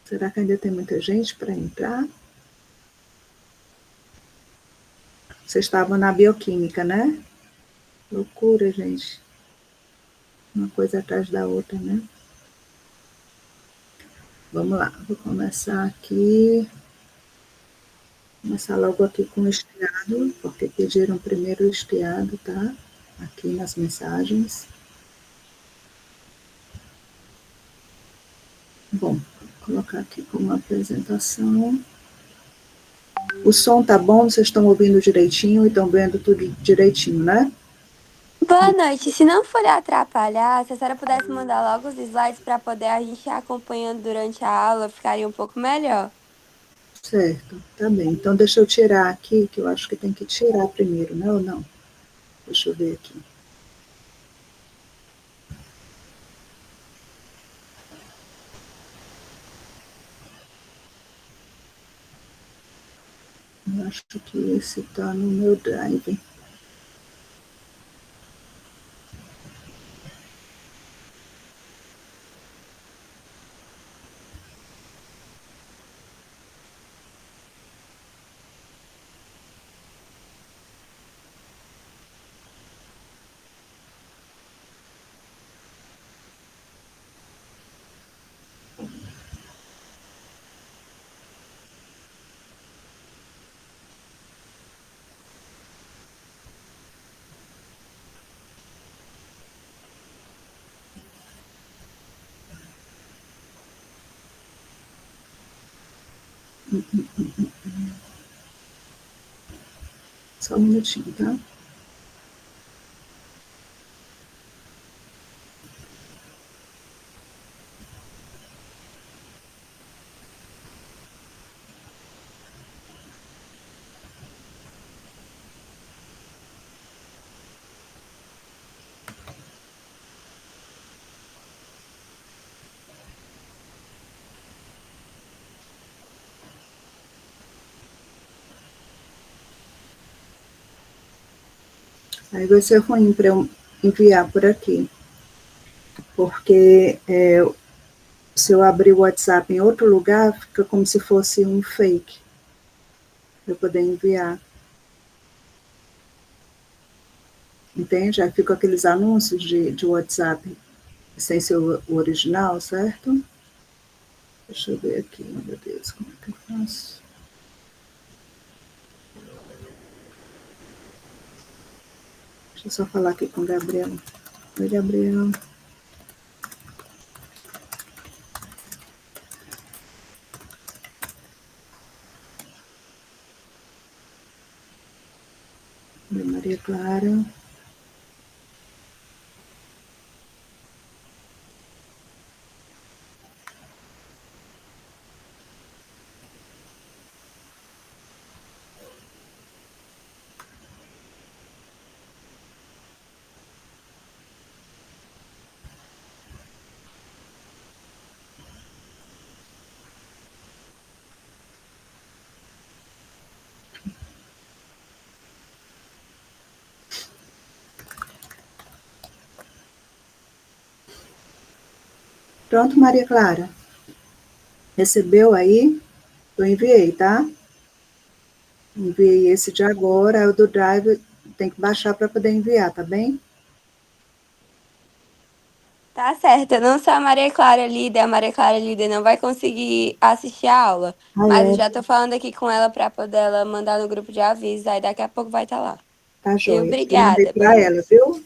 Será que ainda tem muita gente para entrar? Vocês estavam na bioquímica, né? Loucura, gente. Uma coisa atrás da outra, né? Vamos lá, vou começar aqui. Começar logo aqui com o estiado, porque pediram primeiro o estiado, tá? Aqui nas mensagens. Bom, vou colocar aqui como apresentação. O som tá bom? Vocês estão ouvindo direitinho e estão vendo tudo direitinho, né? Boa noite. Se não for atrapalhar, se a senhora pudesse mandar logo os slides para poder a gente ir acompanhando durante a aula, ficaria um pouco melhor. Certo, tá bem. Então deixa eu tirar aqui, que eu acho que tem que tirar primeiro, né? Ou não? Deixa eu ver aqui. Eu acho que esse tá no meu drive. Só um minutinho, tá? Aí vai ser ruim para eu enviar por aqui, porque se eu abrir o WhatsApp em outro lugar, fica como se fosse um fake, para eu poder enviar. Entende? Aí ficam aqueles anúncios de WhatsApp sem ser o original, certo? Deixa eu ver aqui, meu Deus, como é que eu faço? Deixa eu só falar aqui com o Gabriel. Oi, Gabriel. Oi, Maria Clara. Pronto, Maria Clara. Recebeu aí? Eu enviei, tá? Enviei esse de agora, aí o do Drive tem que baixar para poder enviar, tá bem? Tá certo, eu não sou a Maria Clara líder não vai conseguir assistir a aula, Ah, mas eu é, já tô falando aqui com ela para poder ela mandar no grupo de avisos, aí daqui a pouco vai estar lá. tá E joia. Eu mandei obrigada, boa para ela, noite. viu?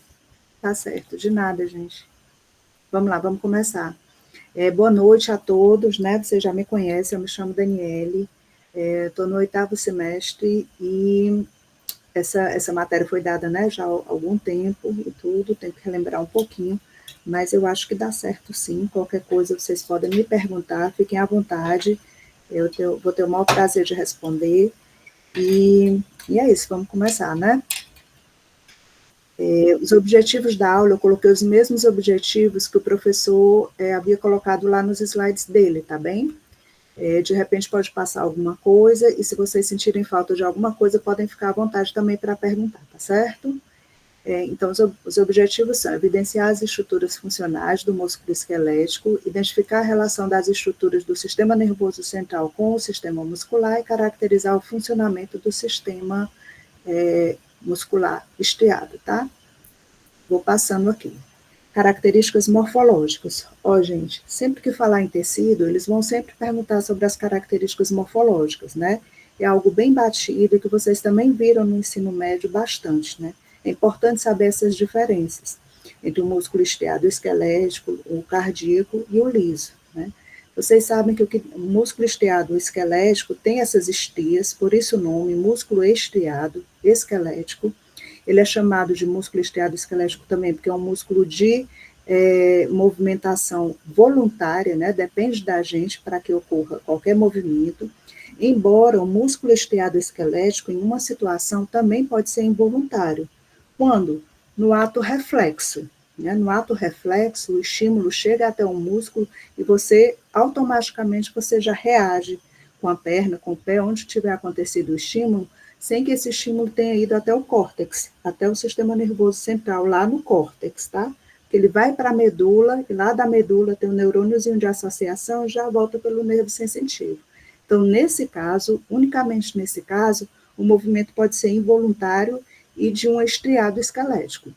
Tá certo, de nada, gente. Vamos lá, vamos começar. Boa noite a todos, né? Você já me conhece, eu me chamo Daniele, estou no 8º semestre e essa matéria foi dada, né, já há algum tempo e tudo, tenho que relembrar um pouquinho, mas eu acho que dá certo sim. Qualquer coisa vocês podem me perguntar, fiquem à vontade, vou ter o maior prazer de responder. E é isso, vamos começar, né? Os objetivos da aula, eu coloquei os mesmos objetivos que o professor havia colocado lá nos slides dele, tá bem? De repente pode passar alguma coisa, e se vocês sentirem falta de alguma coisa, podem ficar à vontade também para perguntar, tá certo? Então, os objetivos são evidenciar as estruturas funcionais do músculo esquelético, identificar a relação das estruturas do sistema nervoso central com o sistema muscular e caracterizar o funcionamento do sistema muscular estriado, tá? Vou passando aqui. Características morfológicas. Gente, sempre que falar em tecido, eles vão sempre perguntar sobre as características morfológicas, né? É algo bem batido que vocês também viram no ensino médio bastante, né? É importante saber essas diferenças entre o músculo estriado esquelético, o cardíaco e o liso, né? Vocês sabem que o músculo estriado esquelético tem essas estrias, por isso o nome, músculo estriado esquelético. Ele é chamado de músculo estriado esquelético também, porque é um músculo de movimentação voluntária, né? Depende da gente para que ocorra qualquer movimento. Embora o músculo estriado esquelético, em uma situação, também pode ser involuntário. Quando? No ato reflexo. Né? No ato reflexo, o estímulo chega até o músculo e você, automaticamente, você já reage com a perna, com o pé, onde tiver acontecido o estímulo, sem que esse estímulo tenha ido até o córtex, até o sistema nervoso central, lá no córtex, tá? Que ele vai para a medula, e lá da medula tem um neurôniozinho de associação e já volta pelo nervo sensitivo. Então, nesse caso, unicamente nesse caso, o movimento pode ser involuntário e de um estriado esquelético.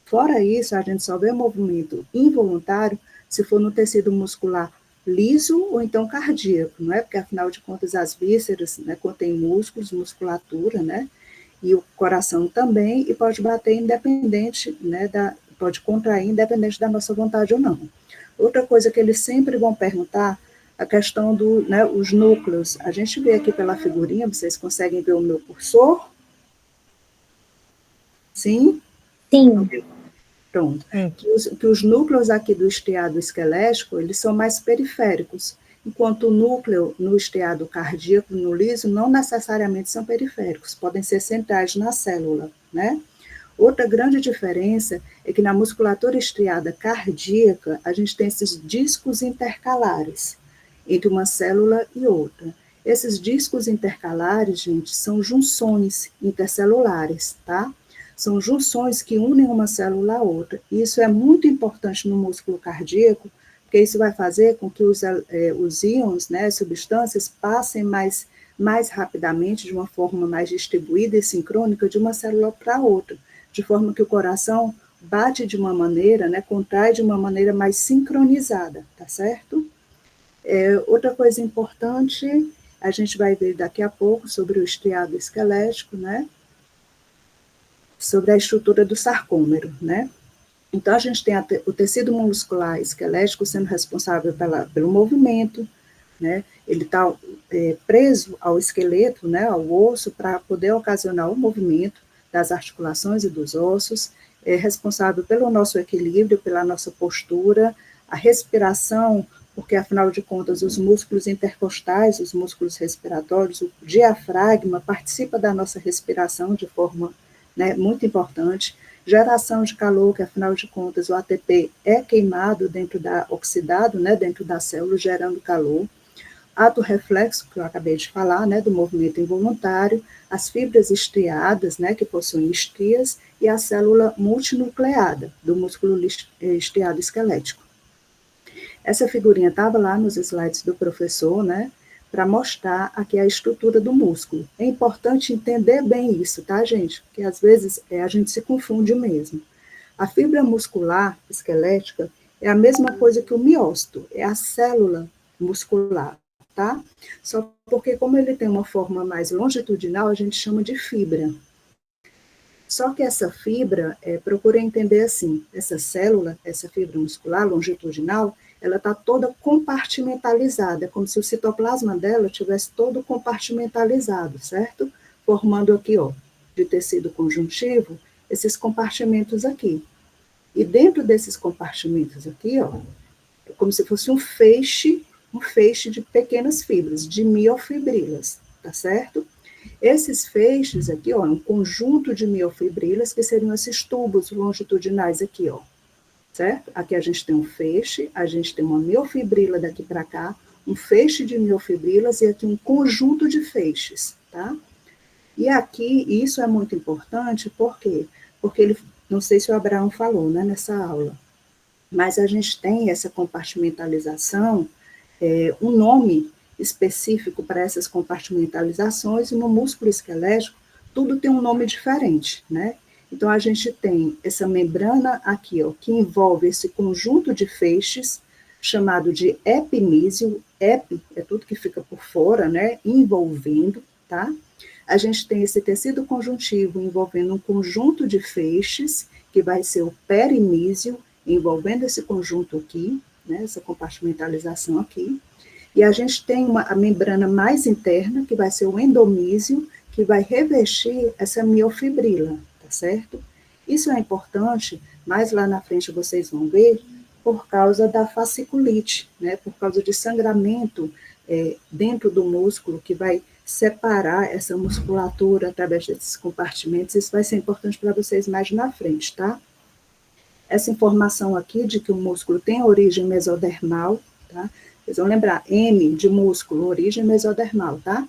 Fora isso, a gente só vê movimento involuntário se for no tecido muscular liso ou então cardíaco, não é? Porque, afinal de contas, as vísceras, né, contêm músculos, musculatura, né? E o coração também, e pode bater independente, né, pode contrair independente da nossa vontade ou não. Outra coisa que eles sempre vão perguntar, a questão dos, né, os núcleos. A gente vê aqui pela figurinha, vocês conseguem ver o meu cursor? Sim? Sim. Pronto. Que os núcleos aqui do estriado esquelético, eles são mais periféricos, enquanto o núcleo no estriado cardíaco, no liso, não necessariamente são periféricos, podem ser centrais na célula, né? Outra grande diferença é que na musculatura estriada cardíaca, a gente tem esses discos intercalares entre uma célula e outra. Esses discos intercalares, gente, são junções intercelulares, tá? São junções que unem uma célula à outra. E isso é muito importante no músculo cardíaco, porque isso vai fazer com que os íons, né, as substâncias, passem mais rapidamente, de uma forma mais distribuída e sincrônica, de uma célula para outra, de forma que o coração bate de uma maneira, né, contrai de uma maneira mais sincronizada, tá certo? Outra coisa importante, a gente vai ver daqui a pouco sobre o estriado esquelético, né? Sobre a estrutura do sarcômero, né? Então, a gente tem o tecido muscular esquelético sendo responsável pelo movimento, né? Ele está preso ao esqueleto, né, ao osso, para poder ocasionar o movimento das articulações e dos ossos, é responsável pelo nosso equilíbrio, pela nossa postura, a respiração, porque, afinal de contas, os músculos intercostais, os músculos respiratórios, o diafragma participa da nossa respiração de forma, né, muito importante. Geração de calor, que, afinal de contas, o ATP é queimado oxidado, né, dentro da célula, gerando calor. Ato reflexo, que eu acabei de falar, né, do movimento involuntário, as fibras estriadas, né, que possuem estrias, e a célula multinucleada, do músculo estriado esquelético. Essa figurinha estava lá nos slides do professor, né, para mostrar aqui a estrutura do músculo. É importante entender bem isso, tá, gente? Porque às vezes a gente se confunde mesmo. A fibra muscular esquelética é a mesma coisa que o miócito, é a célula muscular, tá? Só porque, como ele tem uma forma mais longitudinal, a gente chama de fibra. Só que essa fibra, procura entender assim, essa célula, essa fibra muscular longitudinal, ela está toda compartimentalizada, é como se o citoplasma dela tivesse todo compartimentalizado, certo? Formando aqui, ó, de tecido conjuntivo, esses compartimentos aqui. E dentro desses compartimentos aqui, ó, é como se fosse um feixe de pequenas fibras, de miofibrilas, tá certo? Esses feixes aqui, ó, um conjunto de miofibrilas, que seriam esses tubos longitudinais aqui, ó, certo? Aqui a gente tem um feixe, a gente tem uma miofibrila daqui para cá, um feixe de miofibrilas e aqui um conjunto de feixes, tá? E aqui, isso é muito importante, por quê? porque ele, não sei se o Abraão falou, né, nessa aula, mas a gente tem essa compartimentalização, um nome específico para essas compartimentalizações, e no músculo esquelético, tudo tem um nome diferente, né? Então, a gente tem essa membrana aqui, ó, que envolve esse conjunto de feixes, chamado de epimísio. Epi é tudo que fica por fora, né? Envolvendo, tá? A gente tem esse tecido conjuntivo envolvendo um conjunto de feixes, que vai ser o perimísio, envolvendo esse conjunto aqui, né? Essa compartimentalização aqui. E a gente tem a membrana mais interna, que vai ser o endomísio, que vai revestir essa miofibrila, tá certo? Isso é importante, mais lá na frente vocês vão ver, por causa da fasciculite, né? Por causa de sangramento dentro do músculo, que vai separar essa musculatura através desses compartimentos. Isso vai ser importante para vocês mais na frente, tá? Essa informação aqui de que o músculo tem origem mesodermal, tá? Vocês vão lembrar, M de músculo, origem mesodermal, tá?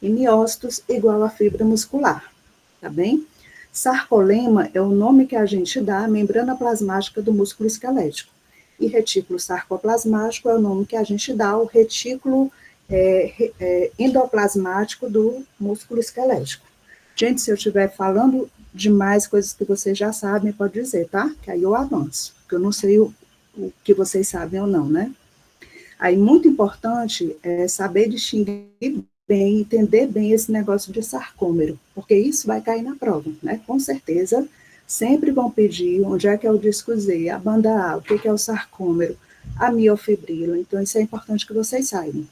E miócitos igual a fibra muscular, tá bem? Sarcolema é o nome que a gente dá à membrana plasmática do músculo esquelético. E retículo sarcoplasmático é o nome que a gente dá ao retículo endoplasmático do músculo esquelético. Gente, se eu estiver falando demais coisas que vocês já sabem, pode dizer, tá? Que aí eu avanço, porque eu não sei o que vocês sabem ou não, né? Aí, muito importante é saber distinguir bem, entender bem esse negócio de sarcômero, porque isso vai cair na prova, né? Com certeza, sempre vão pedir onde é que é o disco Z, a banda A, o que é o sarcômero, a miofibrila, então isso é importante que vocês saibam.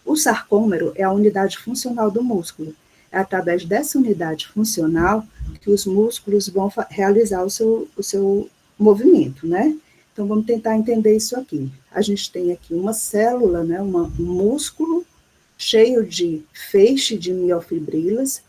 O sarcômero é a unidade funcional do músculo. É através dessa unidade funcional que os músculos vão realizar o seu movimento, né? Então, vamos tentar entender isso aqui. A gente tem aqui uma célula, né, um músculo cheio de feixe de miofibrilas,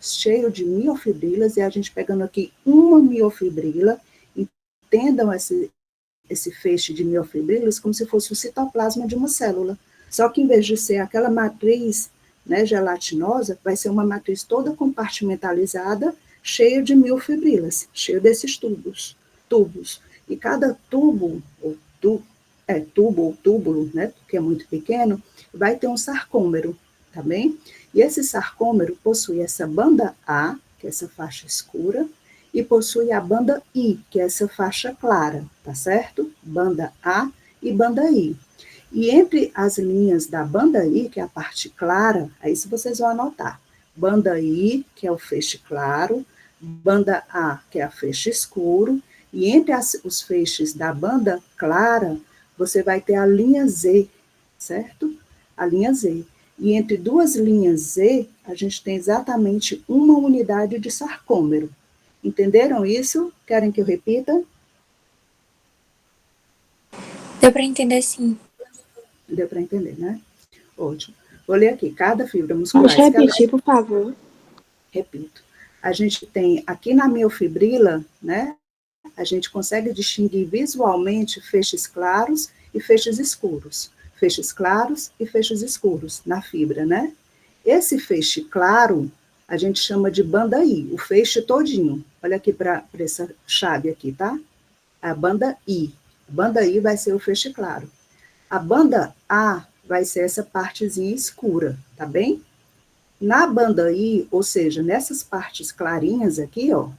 e a gente pegando aqui uma miofibrila, entendam esse feixe de miofibrilas como se fosse o citoplasma de uma célula. Só que, em vez de ser aquela matriz, né, gelatinosa, vai ser uma matriz toda compartimentalizada, cheia de miofibrilas, cheia desses tubos. E cada tubo, ou túbulo, né, que é muito pequeno, vai ter um sarcômero, tá bem? E esse sarcômero possui essa banda A, que é essa faixa escura, e possui a banda I, que é essa faixa clara, tá certo? Banda A e banda I. E entre as linhas da banda I, que é a parte clara, aí se vocês vão anotar, banda I, que é o feixe claro, banda A, que é a feixe escuro, e entre os feixes da banda clara, você vai ter a linha Z, certo? A linha Z. E entre duas linhas Z, a gente tem exatamente uma unidade de sarcômero. Entenderam isso? Querem que eu repita? Deu para entender, sim. Deu para entender, né? Ótimo. Vou ler aqui, cada fibra muscular. Pode repetir, por favor. Repito. A gente tem aqui na miofibrila, né? A gente consegue distinguir visualmente feixes claros e feixes escuros. Feixes claros e feixes escuros na fibra, né? Esse feixe claro, a gente chama de banda I, o feixe todinho. Olha aqui para essa chave aqui, tá? A banda I. A banda I vai ser o feixe claro. A banda A vai ser essa partezinha escura, tá bem? Na banda I, ou seja, nessas partes clarinhas aqui, ó,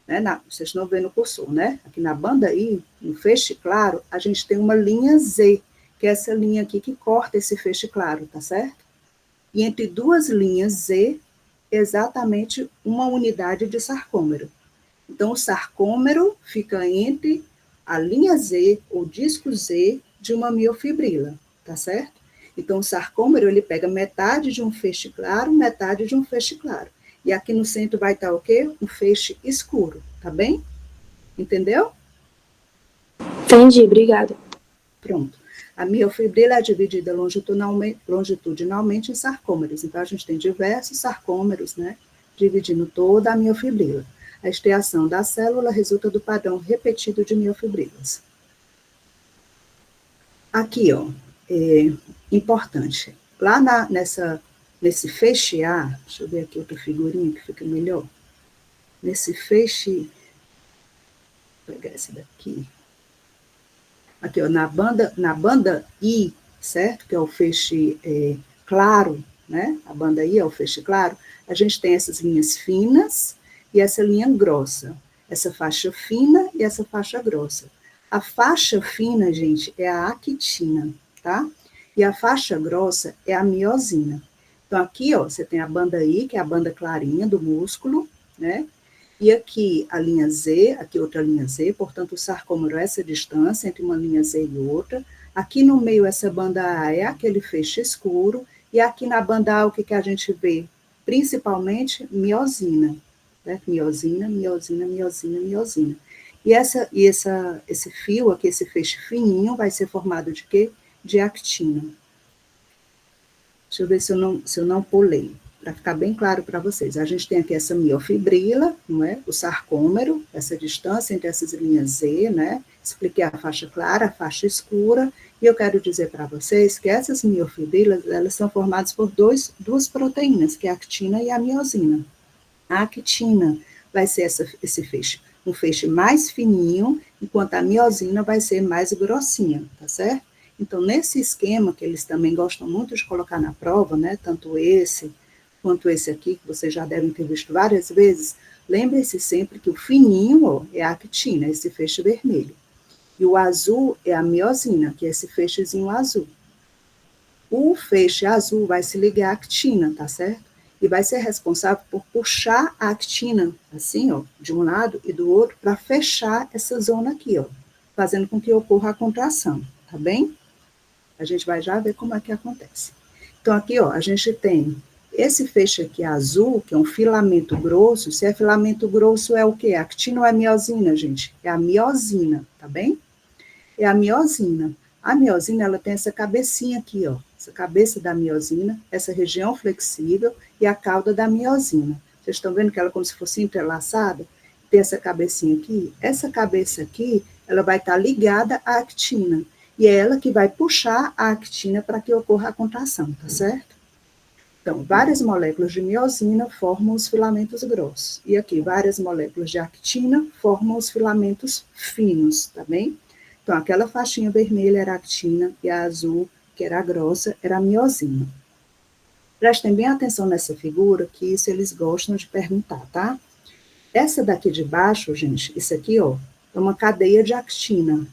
né, vocês estão vendo o cursor, né? Aqui na banda I, no feixe claro, a gente tem uma linha Z, que é essa linha aqui que corta esse feixe claro, tá certo? E entre duas linhas Z, exatamente uma unidade de sarcômero. Então, o sarcômero fica entre a linha Z, ou disco Z, de uma miofibrila, tá certo? Então, o sarcômero, ele pega metade de um feixe claro, metade de um feixe claro. E aqui no centro vai estar o quê? Um feixe escuro, tá bem? Entendeu? Entendi, obrigada. Pronto. A miofibrila é dividida longitudinalmente em sarcômeros. Então, a gente tem diversos sarcômeros, né? Dividindo toda a miofibrila. A estriação da célula resulta do padrão repetido de miofibrilas. Aqui, ó, importante. Lá nesse feixe A, deixa eu ver aqui outra figurinha que fica melhor. nesse feixe, vou pegar esse daqui, aqui, ó, na banda I, certo? Que é o feixe claro, né? A banda I é o feixe claro. A gente tem essas linhas finas e essa linha grossa. Essa faixa fina e essa faixa grossa. A faixa fina, gente, é a actina, tá? E a faixa grossa é a miosina. Então, aqui, ó, você tem a banda I, que é a banda clarinha do músculo, né? E aqui a linha Z, aqui outra linha Z, portanto, o sarcômero é essa distância entre uma linha Z e outra. Aqui no meio, essa banda A é aquele feixe escuro, e aqui na banda A, o que a gente vê? Principalmente miosina, né? Miosina, miosina, miosina, miosina. E esse fio aqui, esse feixe fininho, vai ser formado de quê? De actina. Deixa eu ver se eu não pulei, para ficar bem claro para vocês. A gente tem aqui essa miofibrila, não é? O sarcômero, essa distância entre essas linhas Z, né? Expliquei a faixa clara, a faixa escura, e eu quero dizer para vocês que essas miofibrilas, elas são formadas por duas proteínas, que é a actina e a miosina. A actina vai ser esse feixe, um feixe mais fininho, enquanto a miosina vai ser mais grossinha, tá certo? Então, nesse esquema, que eles também gostam muito de colocar na prova, né, tanto esse quanto esse aqui, que vocês já devem ter visto várias vezes, lembre-se sempre que o fininho, ó, é a actina, esse feixe vermelho. E o azul é a miosina, que é esse feixezinho azul. O feixe azul vai se ligar à actina, tá certo? E vai ser responsável por puxar a actina, assim, ó, de um lado e do outro, para fechar essa zona aqui, ó, fazendo com que ocorra a contração, tá bem? A gente vai já ver como é que acontece. Então, aqui, ó, a gente tem esse feixe aqui azul, que é um filamento grosso. Se é filamento grosso, é o quê? Actina ou é miosina, gente? É a miosina, tá bem? É a miosina. A miosina, ela tem essa cabecinha aqui, ó. Essa cabeça da miosina, essa região flexível e a cauda da miosina. Vocês estão vendo que ela é como se fosse entrelaçada? Tem essa cabecinha aqui. Essa cabeça aqui, ela vai estar ligada à actina. E é ela que vai puxar a actina para que ocorra a contração, tá certo? Então, várias moléculas de miosina formam os filamentos grossos. E aqui, várias moléculas de actina formam os filamentos finos, tá bem? Então, aquela faixinha vermelha era a actina e a azul, que era a grossa, era a miosina. Prestem bem atenção nessa figura, que isso eles gostam de perguntar, tá? Essa daqui de baixo, gente, isso aqui, ó, é uma cadeia de actina.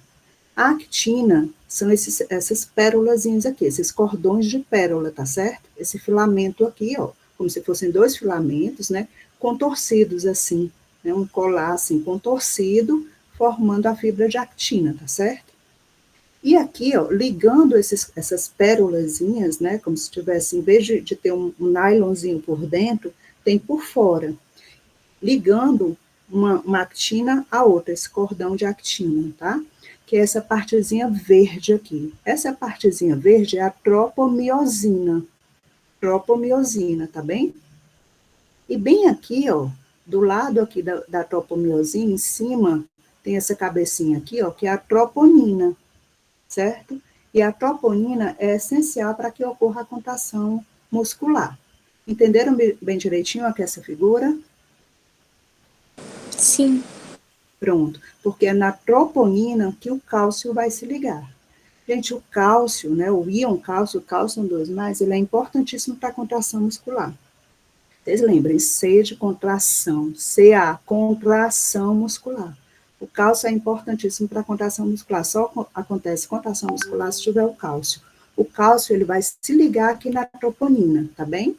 A actina são essas pérolazinhas aqui, esses cordões de pérola, tá certo? Esse filamento aqui, ó, como se fossem dois filamentos, né, contorcidos assim, né, um colar assim, contorcido, formando a fibra de actina, tá certo? E aqui, ó, ligando essas pérolazinhas, né, como se tivesse, em vez de ter um nylonzinho por dentro, tem por fora, ligando uma actina a outra, esse cordão de actina, tá? Que é essa partezinha verde aqui. Essa partezinha verde é a tropomiosina. Tropomiosina, tá bem? E bem aqui, ó, do lado aqui da tropomiosina, em cima, tem essa cabecinha aqui, ó, que é a troponina, certo? E a troponina é essencial para que ocorra a contração muscular. Entenderam bem direitinho aqui essa figura? Sim. Pronto, porque é na troponina que o cálcio vai se ligar. Gente, o cálcio, né, o íon cálcio, o cálcio 2+, ele é importantíssimo para a contração muscular. Vocês lembrem, C de contração, CA, contração muscular. O cálcio é importantíssimo para a contração muscular, só acontece contração muscular se tiver o cálcio. O cálcio, ele vai se ligar aqui na troponina, tá bem?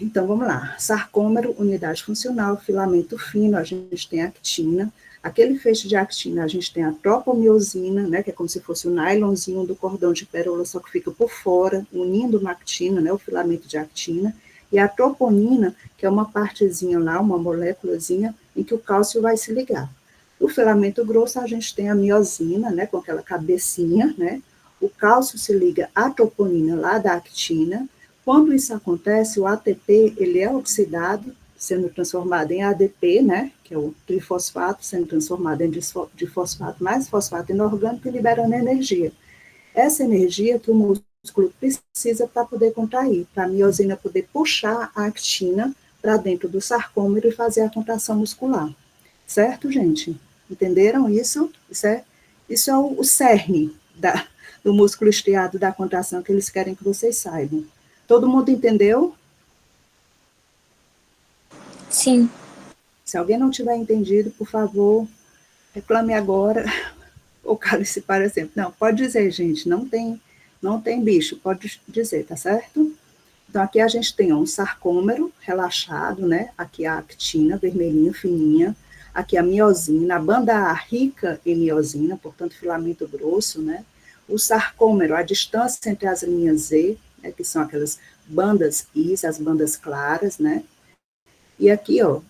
Então, vamos lá. Sarcômero, unidade funcional, filamento fino, a gente tem a actina. Aquele feixe de actina, a gente tem a tropomiosina, né, que é como se fosse o nylonzinho do cordão de pérola, só que fica por fora, unindo uma actina, né, o filamento de actina. E a troponina, que é uma partezinha lá, uma moléculazinha, em que o cálcio vai se ligar. O filamento grosso, a gente tem a miosina, né, com aquela cabecinha, né. O cálcio se liga à troponina lá da actina. Quando isso acontece, o ATP, ele é oxidado, sendo transformado em ADP, né, que é o trifosfato, sendo transformado em difosfato mais fosfato inorgânico e liberando energia. Essa energia que o músculo precisa para poder contrair, para a miosina poder puxar a actina para dentro do sarcômero e fazer a contração muscular. Certo, gente? Entenderam isso? Isso é o cerne do músculo estriado da contração que eles querem que vocês saibam. Todo mundo entendeu? Sim. Se alguém não tiver entendido, por favor, reclame agora, ou cale-se para sempre. Não, pode dizer, gente, não tem bicho, pode dizer, tá certo? Então, aqui a gente tem um sarcômero relaxado, né? Aqui a actina, vermelhinha, fininha. Aqui a miosina, a banda rica em miosina, portanto, filamento grosso, né? O sarcômero, a distância entre as linhas Z, né, que são aquelas bandas Is, as bandas claras, né? E aqui, ó,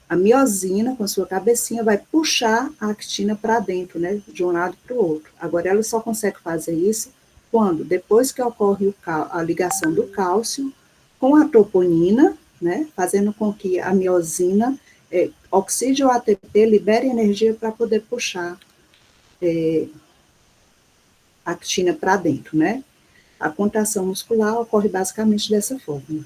a miosina, com sua cabecinha, vai puxar a actina para dentro, né? De um lado para o outro. Agora, ela só consegue fazer isso quando, depois que ocorre a ligação do cálcio com a troponina, né? Fazendo com que a miosina oxide o ATP, libere energia para poder puxar a actina para dentro, né? A contração muscular ocorre basicamente dessa forma.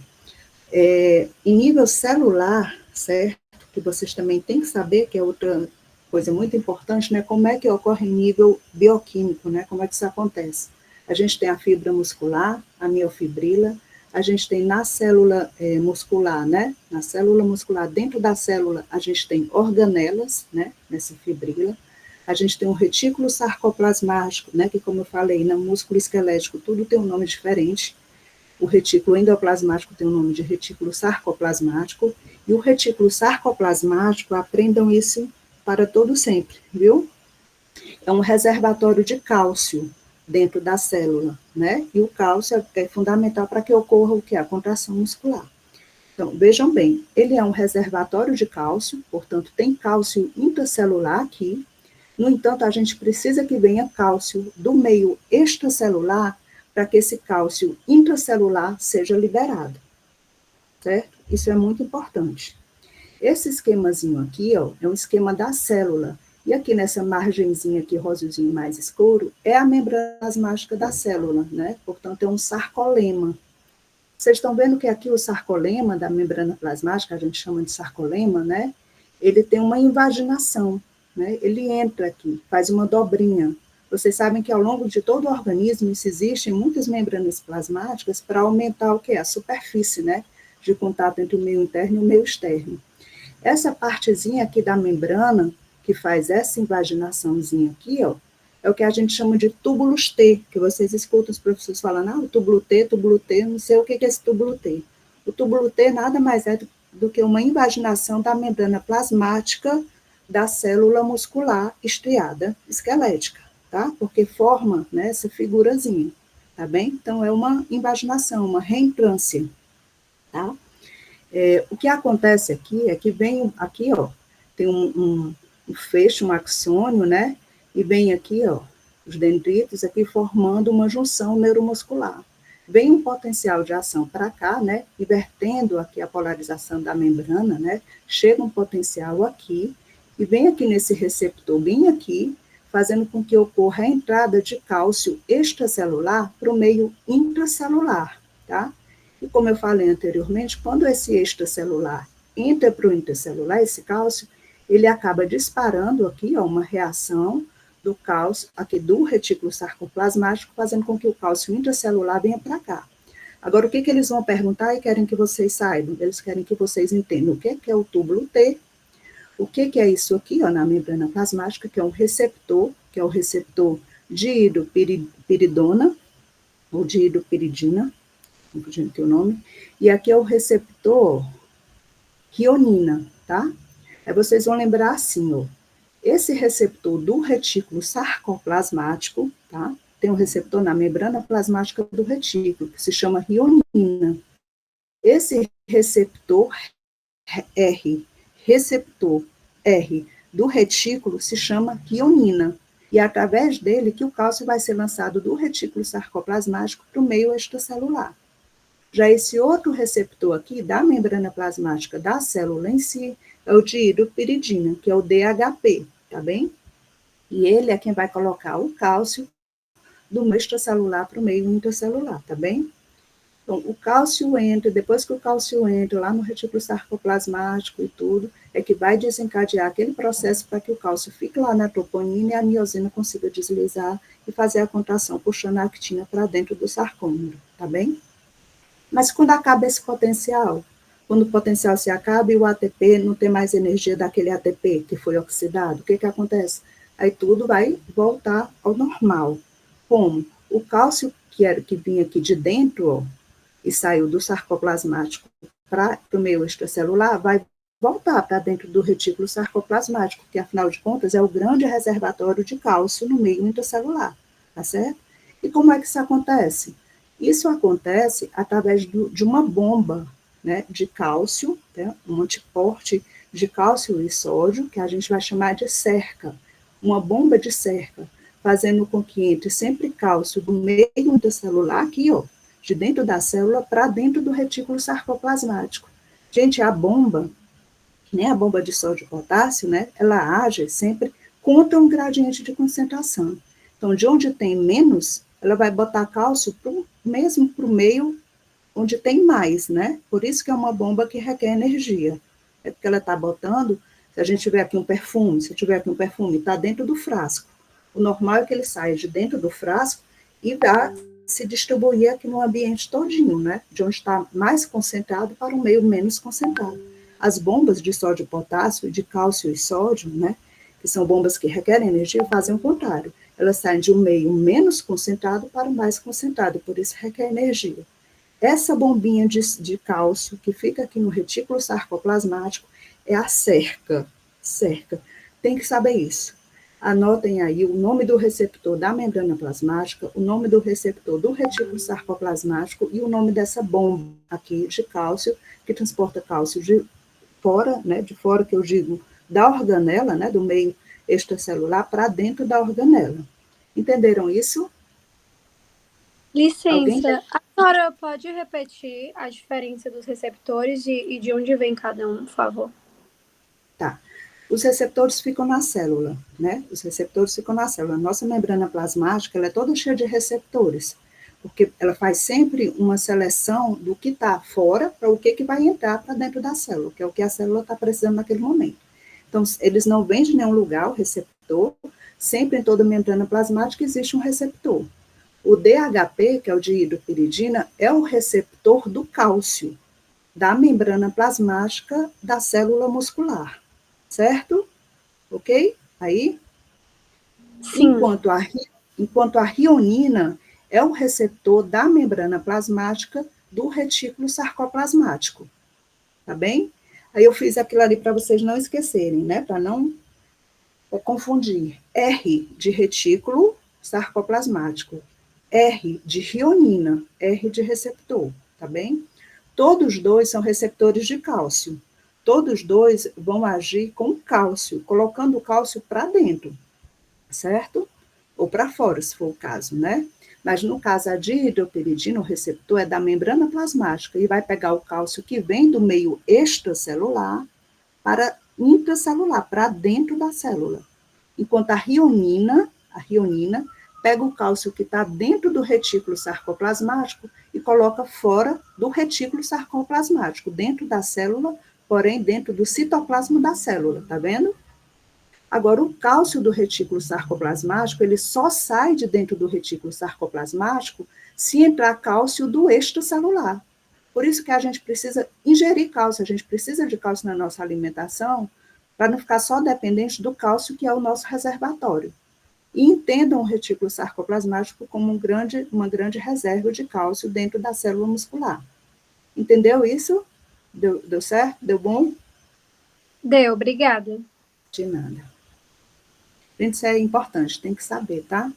Em nível celular, certo? Que vocês também têm que saber, que é outra coisa muito importante, né? Como é que ocorre em nível bioquímico, né? Como é que isso acontece? A gente tem a fibra muscular, a miofibrila, a gente tem na célula muscular, né? Na célula muscular, dentro da célula, a gente tem organelas, né? Nessa fibrila. A gente tem um retículo sarcoplasmático, né? Que, como eu falei, no músculo esquelético, tudo tem um nome diferente. O retículo endoplasmático tem o nome de retículo sarcoplasmático, e o retículo sarcoplasmático, aprendam isso para todo sempre, viu? É um reservatório de cálcio dentro da célula, né? E o cálcio é fundamental para que ocorra o que? A contração muscular. Então, vejam bem, ele é um reservatório de cálcio, portanto, tem cálcio intracelular aqui. No entanto, a gente precisa que venha cálcio do meio extracelular para que esse cálcio intracelular seja liberado, certo? Isso é muito importante. Esse esquemazinho aqui, ó, é um esquema da célula, e aqui nessa margenzinha aqui, rosozinho mais escuro, é a membrana plasmática da célula, né? Portanto, é um sarcolema. Vocês estão vendo que aqui o sarcolema da membrana plasmática, a gente chama de sarcolema, né? Ele tem uma invaginação, né? Ele entra aqui, faz uma dobrinha. Vocês sabem que ao longo de todo o organismo existem muitas membranas plasmáticas para aumentar o que? A superfície, né? De contato entre o meio interno e o meio externo. Essa partezinha aqui da membrana, que faz essa invaginaçãozinha aqui, ó, é o que a gente chama de túbulos T, que vocês escutam os professores falando, o túbulo T, não sei o que é esse túbulo T. O túbulo T nada mais é do que uma invaginação da membrana plasmática da célula muscular estriada esquelética, tá? Porque forma, né, essa figurazinha, tá bem? Então, é uma invaginação, uma reentrância, tá? O que acontece aqui é que vem, aqui, ó, tem um feixe, um axônio, né? E vem aqui, ó, os dendritos aqui formando uma junção neuromuscular. Vem um potencial de ação para cá, né? Invertendo aqui a polarização da membrana, né? Chega um potencial aqui, e vem aqui nesse receptor, bem aqui, fazendo com que ocorra a entrada de cálcio extracelular para o meio intracelular, tá? E como eu falei anteriormente, quando esse extracelular entra para o intracelular, esse cálcio, ele acaba disparando aqui, ó, uma reação do cálcio, aqui do retículo sarcoplasmático, fazendo com que o cálcio intracelular venha para cá. Agora, o que eles vão perguntar e querem que vocês saibam? Eles querem que vocês entendam o que é o túbulo T, o que é isso aqui, ó, na membrana plasmática, que é um receptor, que é o receptor diidopiridona, ou diidopiridina, não podia ter o nome, e aqui é o receptor guionina, tá? Aí vocês vão lembrar assim, ó, esse receptor do retículo sarcoplasmático, tá? Tem um receptor na membrana plasmática do retículo, que se chama guionina. Esse receptor R do retículo se chama guionina, e é através dele que o cálcio vai ser lançado do retículo sarcoplasmático para o meio extracelular. Já esse outro receptor aqui, da membrana plasmática da célula em si, é o diidopiridina, que é o DHP, tá bem? E ele é quem vai colocar o cálcio do meio extracelular para o meio intracelular, tá bem? Então, o cálcio entra, depois que o cálcio entra lá no retículo sarcoplasmático e tudo, é que vai desencadear aquele processo para que o cálcio fique lá na troponina e a miosina consiga deslizar e fazer a contração, puxando a actina para dentro do sarcômero, tá bem? Mas quando acaba esse potencial, quando o potencial se acaba e o ATP não tem mais energia daquele ATP que foi oxidado, o que acontece? Aí tudo vai voltar ao normal. Como? O cálcio que vinha aqui de dentro, ó, e saiu do sarcoplasmático para o meio extracelular, vai voltar para dentro do retículo sarcoplasmático, que afinal de contas é o grande reservatório de cálcio no meio intracelular, tá certo? E como é que isso acontece? Isso acontece através de uma bomba, né, de cálcio, né, um antiporte de cálcio e sódio, que a gente vai chamar de cerca, uma bomba de cerca, fazendo com que entre sempre cálcio do meio intracelular, aqui, ó, de dentro da célula para dentro do retículo sarcoplasmático. Gente, a bomba, né, a bomba de sódio e potássio, né, ela age sempre contra um gradiente de concentração. Então, de onde tem menos, ela vai botar cálcio mesmo para o meio onde tem mais, né? Por isso que é uma bomba que requer energia. É porque ela está botando, se a gente tiver aqui um perfume, se tiver aqui um perfume, está dentro do frasco. O normal é que ele saia de dentro do frasco e vá se distribuir aqui no ambiente todinho, né? De onde está mais concentrado para o meio menos concentrado. As bombas de sódio e potássio, de cálcio e sódio, né? Que são bombas que requerem energia, fazem o contrário. Elas saem de um meio menos concentrado para o mais concentrado, por isso requer energia. Essa bombinha de cálcio que fica aqui no retículo sarcoplasmático é a cerca. Cerca. Tem que saber isso. Anotem aí o nome do receptor da membrana plasmática, o nome do receptor do retículo sarcoplasmático e o nome dessa bomba aqui de cálcio, que transporta cálcio de fora, né, de fora que eu digo, da organela, né, do meio extracelular para dentro da organela. Entenderam isso? Licença, a senhora pode repetir a diferença dos receptores e de onde vem cada um, por favor? Tá. Os receptores ficam na célula, né? Os receptores ficam na célula. A nossa membrana plasmática, ela é toda cheia de receptores, porque ela faz sempre uma seleção do que está fora para o que vai entrar para dentro da célula, que é o que a célula está precisando naquele momento. Então, eles não vêm de nenhum lugar, o receptor, sempre em toda membrana plasmática existe um receptor. O DHP, que é o dihidropiridina, é o receptor do cálcio, da membrana plasmática da célula muscular, certo? Ok? Aí? Sim. Enquanto a rionina é o receptor da membrana plasmática do retículo sarcoplasmático, tá bem? Aí eu fiz aquilo ali para vocês não esquecerem, né? Para não confundir. R de retículo sarcoplasmático. R de rionina, R de receptor, tá bem? Todos dois são receptores de cálcio. Todos dois vão agir com cálcio, colocando o cálcio para dentro, certo? Ou para fora, se for o caso, né? Mas no caso, a dihidropiridina, o receptor é da membrana plasmática e vai pegar o cálcio que vem do meio extracelular para intracelular, para dentro da célula. Enquanto a rionina pega o cálcio que está dentro do retículo sarcoplasmático e coloca fora do retículo sarcoplasmático, dentro da célula, porém dentro do citoplasma da célula, tá vendo? Agora, o cálcio do retículo sarcoplasmático, ele só sai de dentro do retículo sarcoplasmático se entrar cálcio do extracelular. Por isso que a gente precisa ingerir cálcio, a gente precisa de cálcio na nossa alimentação, para não ficar só dependente do cálcio que é o nosso reservatório. E entendam o retículo sarcoplasmático como uma grande reserva de cálcio dentro da célula muscular. Entendeu isso? Deu certo? Deu bom? Deu, obrigada. De nada. Gente, isso é importante, tem que saber, tá?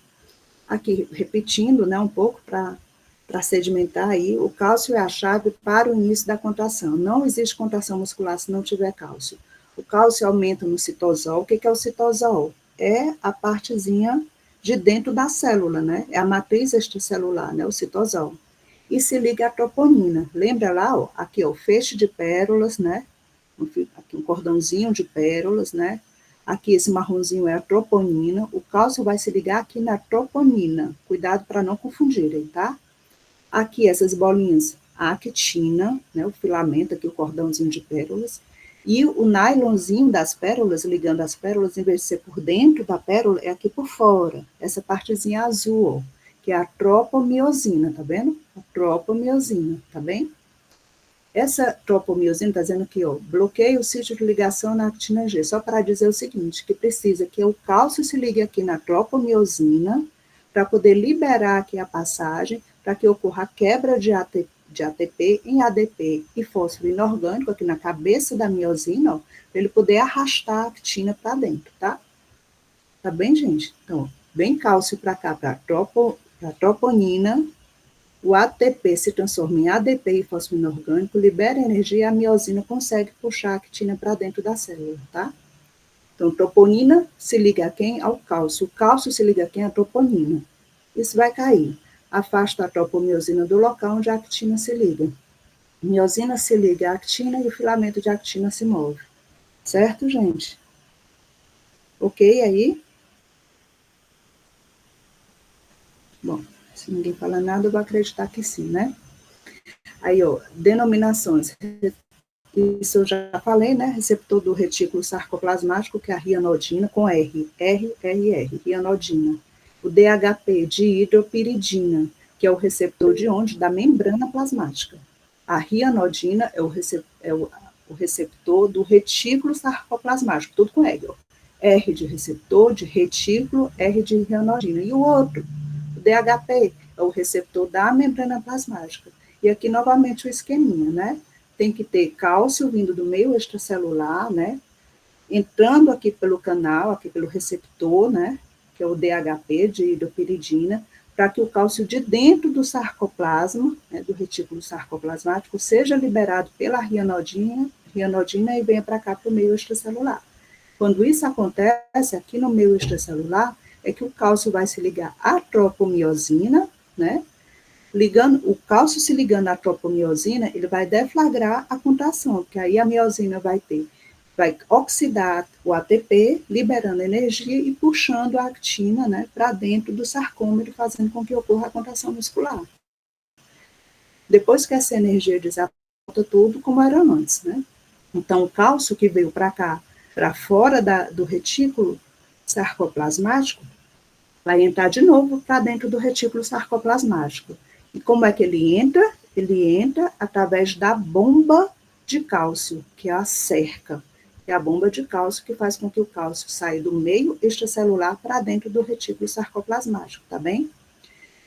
Aqui, repetindo, né, um pouco para sedimentar aí, o cálcio é a chave para o início da contração. Não existe contração muscular se não tiver cálcio. O cálcio aumenta no citosol. O que é o citosol? É a partezinha de dentro da célula, né? É a matriz extracelular, né? O citosol. E se liga à troponina. Lembra lá, ó, aqui, ó, o feixe de pérolas, né? Aqui um cordãozinho de pérolas, né? Aqui esse marronzinho é a troponina. O cálcio vai se ligar aqui na troponina. Cuidado para não confundirem, tá? Aqui essas bolinhas a actina, né, o filamento aqui, o cordãozinho de pérolas, e o nylonzinho das pérolas, ligando as pérolas, em vez de ser por dentro da pérola, é aqui por fora, essa partezinha azul, ó, que é a tropomiosina, tá vendo? A tropomiosina, tá bem? Essa tropomiosina está dizendo aqui, ó, bloqueia o sítio de ligação na actina G, só para dizer o seguinte, que precisa que o cálcio se ligue aqui na tropomiosina, para poder liberar aqui a passagem, para que ocorra a quebra de ATP em ADP e fósforo inorgânico aqui na cabeça da miosina, para ele poder arrastar a actina para dentro, tá? Tá bem, gente? Então, vem cálcio para cá, para a troponina, o ATP se transforma em ADP e fósforo inorgânico, libera energia e a miosina consegue puxar a actina para dentro da célula, tá? Então, troponina se liga a quem? Ao cálcio. O cálcio se liga a quem? A troponina. Isso vai cair. Afasta a tropomiosina do local onde a actina se liga. Miosina se liga à actina e o filamento de actina se move. Certo, gente? Ok aí? Bom, se ninguém fala nada, eu vou acreditar que sim, né? Aí, ó, denominações. Isso eu já falei, né? Receptor do retículo sarcoplasmático, que é a rianodina, com R, rianodina. O DHP, de hidropiridina, que é o receptor de onde? Da membrana plasmática. A rianodina é o receptor do retículo sarcoplasmático, tudo com R, ó. R de receptor, de retículo, R de rianodina. E o outro, o DHP, é o receptor da membrana plasmática. E aqui, novamente, o esqueminha, né? Tem que ter cálcio vindo do meio extracelular, né? Entrando aqui pelo canal, aqui pelo receptor, né? Que é o DHP, de hidropiridina, para que o cálcio de dentro do sarcoplasma, né, do retículo sarcoplasmático, seja liberado pela rianodina e venha para cá para o meio extracelular. Quando isso acontece, aqui no meio extracelular, é que o cálcio vai se ligar à tropomiosina, né? O cálcio se ligando à tropomiosina, ele vai deflagrar a contração, porque aí a miosina vai oxidar o ATP, liberando energia e puxando a actina, né, para dentro do sarcômero, fazendo com que ocorra a contração muscular. Depois que essa energia volta tudo como era antes, né? Então, o cálcio que veio para cá, para fora do retículo sarcoplasmático, vai entrar de novo para dentro do retículo sarcoplasmático. E como é que ele entra? Ele entra através da bomba de cálcio, que é a cerca. É a bomba de cálcio que faz com que o cálcio saia do meio extracelular para dentro do retículo sarcoplasmático, tá bem?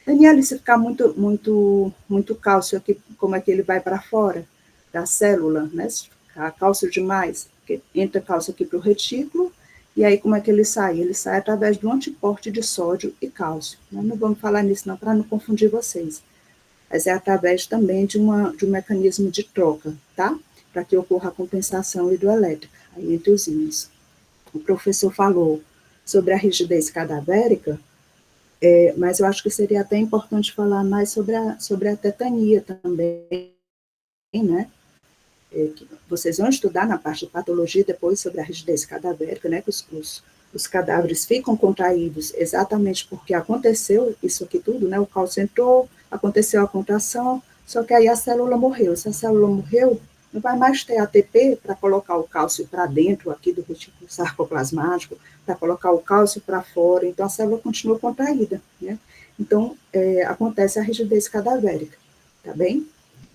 Daniela, se ficar muito cálcio aqui, como é que ele vai para fora da célula, né? Se ficar cálcio demais, entra cálcio aqui para o retículo, e aí como é que ele sai? Ele sai através do antiporte de sódio e cálcio. Nós não vamos falar nisso não, para não confundir vocês. Mas é através também de um mecanismo de troca, tá? Para que ocorra a compensação hidroelétrica aí entre os íons. O professor falou sobre a rigidez cadavérica, mas eu acho que seria até importante falar mais sobre a tetania também, né? Que vocês vão estudar na parte de patologia depois sobre a rigidez cadavérica, né? Que os cadáveres ficam contraídos exatamente porque aconteceu isso aqui tudo, né? O cálcio entrou, aconteceu a contração, só que aí a célula morreu. Se a célula morreu, não vai mais ter ATP para colocar o cálcio para dentro aqui do retículo sarcoplasmático, para colocar o cálcio para fora, então a célula continua contraída, né? Então, acontece a rigidez cadavérica, tá bem?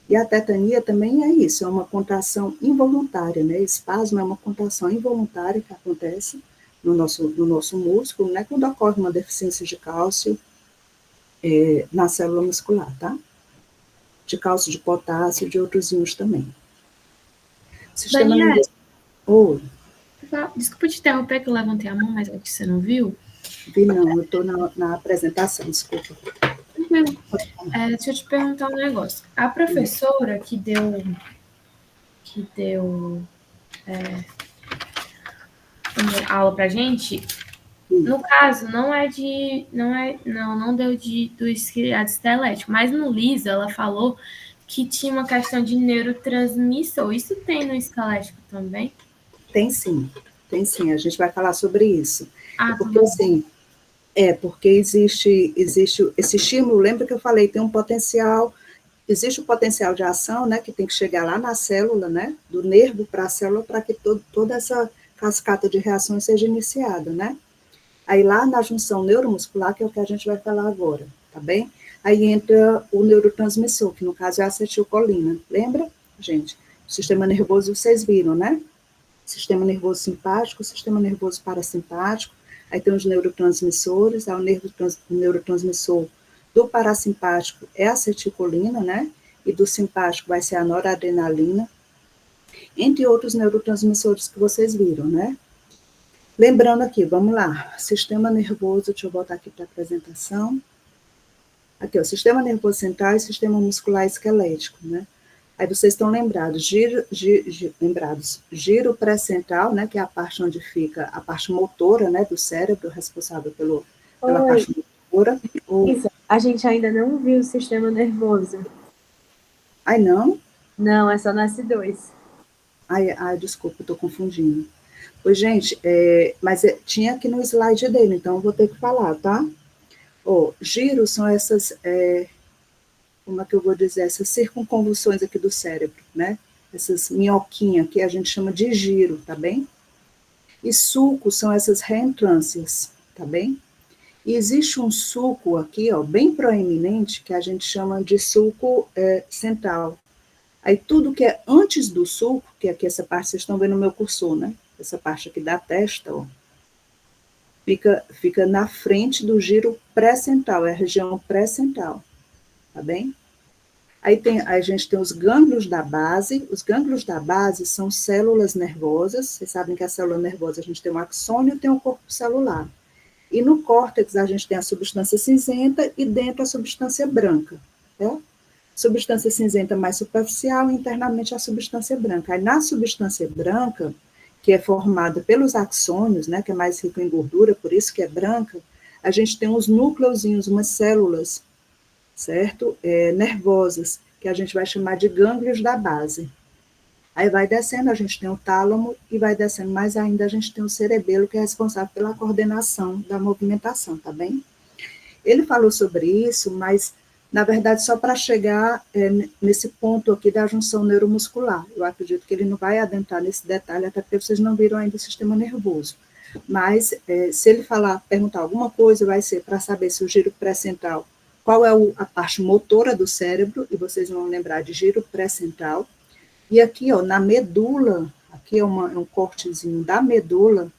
E a tetania também é isso, é uma contração involuntária, né? Espasmo é uma contração involuntária que acontece no nosso músculo, né? Quando ocorre uma deficiência de cálcio na célula muscular, tá? De cálcio, de potássio, de outros íons também. Sistema Daniela, Oi. Desculpa te interromper que eu levantei a mão, mas é que você não viu. Vi não, eu estou na apresentação, desculpa. Deixa eu te perguntar um negócio. A professora que deu uma aula pra gente, no caso, não deu do esqueleto esquelético, mas no LISA ela falou que tinha uma questão de neurotransmissor. Isso tem no esquelético também? Tem sim, a gente vai falar sobre isso. Porque tá assim, porque existe esse estímulo, lembra que eu falei, tem um potencial existe o potencial de ação, né, que tem que chegar lá na célula, né, do nervo para a célula, para que toda essa cascata de reações seja iniciada, né? Aí lá na junção neuromuscular, que é o que a gente vai falar agora, tá bem? Aí entra o neurotransmissor, que no caso é a acetilcolina. Lembra, gente? O sistema nervoso, vocês viram, né? Sistema nervoso simpático, sistema nervoso parasimpático. Aí tem os neurotransmissores, aí o neurotransmissor do parasimpático é a acetilcolina, né? E do simpático vai ser a noradrenalina, entre outros neurotransmissores que vocês viram, né? Lembrando aqui, vamos lá, sistema nervoso, deixa eu voltar aqui para a apresentação. Aqui, ó, sistema nervoso central e sistema muscular esquelético, né? Aí vocês estão lembrados, giro pré-central, né, que é a parte onde fica a parte motora, né, do cérebro, responsável pela parte motora. Isso, a gente ainda não viu o sistema nervoso. Ai, não? Não, é só no S2. Ai, desculpa, estou confundindo. Pois, gente, mas tinha aqui no slide dele, então eu vou ter que falar, tá? Giros são essas, como é que eu vou dizer, essas circunconvulsões aqui do cérebro, né? Essas minhoquinhas que a gente chama de giro, tá bem? E sulcos são essas reentrâncias, tá bem? E existe um sulco aqui, ó, bem proeminente, que a gente chama de sulco central. Aí tudo que é antes do sulco, que aqui essa parte, vocês estão vendo no meu cursor, né? Essa parte aqui da testa, ó, fica na frente do giro pré-central, é a região pré-central, tá bem? Aí a gente tem os gânglios da base. Os gânglios da base são células nervosas. Vocês sabem que a célula nervosa, a gente tem um axônio e tem um corpo celular. E no córtex a gente tem a substância cinzenta e dentro a substância branca, tá? Substância cinzenta mais superficial e internamente a substância branca. Aí na substância branca, que é formada pelos axônios, né, que é mais rico em gordura, por isso que é branca, a gente tem uns núcleozinhos, umas células, certo? Nervosas, que a gente vai chamar de gânglios da base. Aí vai descendo, a gente tem o tálamo, e vai descendo mais ainda, a gente tem o cerebelo, que é responsável pela coordenação da movimentação, tá bem? Ele falou sobre isso, mas, na verdade, só para chegar nesse ponto aqui da junção neuromuscular. Eu acredito que ele não vai adentrar nesse detalhe, até porque vocês não viram ainda o sistema nervoso. Mas, se ele perguntar alguma coisa, vai ser para saber se o giro pré-central, qual é a parte motora do cérebro, e vocês vão lembrar de giro pré-central. E aqui, ó, na medula, aqui é um cortezinho da medula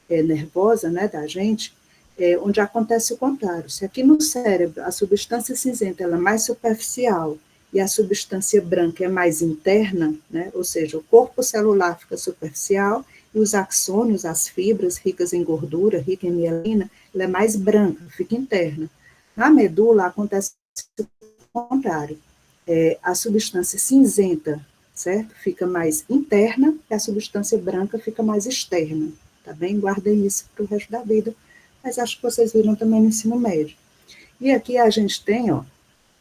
nervosa, né, da gente, onde acontece o contrário. Se aqui no cérebro a substância cinzenta ela é mais superficial e a substância branca é mais interna, né, ou seja, o corpo celular fica superficial e os axônios, as fibras ricas em gordura, rica em mielina, ela é mais branca, fica interna. Na medula acontece o contrário. A substância cinzenta, certo? Fica mais interna e a substância branca fica mais externa, tá bem? Guardem isso para o resto da vida, mas acho que vocês viram também no ensino médio. E aqui a gente tem, ó,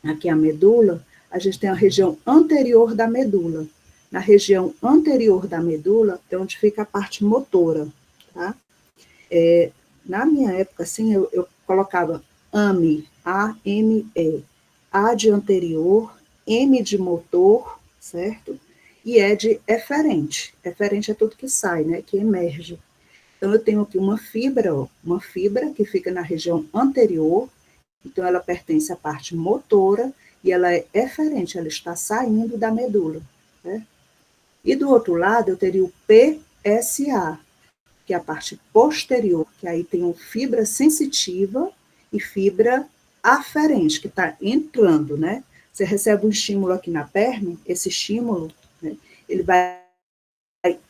aqui a medula, a gente tem a região anterior da medula. Na região anterior da medula é onde fica a parte motora, tá? Na minha época, assim, eu colocava AME, A-M-E, A de anterior, M de motor, certo? E é de eferente. Eferente é tudo que sai, né? Que emerge. Então, eu tenho aqui uma fibra, ó, uma fibra que fica na região anterior, então ela pertence à parte motora e ela é eferente, ela está saindo da medula, né? E do outro lado, eu teria o PSA, que é a parte posterior, que aí tem uma fibra sensitiva e fibra aferente, que está entrando, né? Você recebe um estímulo aqui na perna, esse estímulo, né, ele vai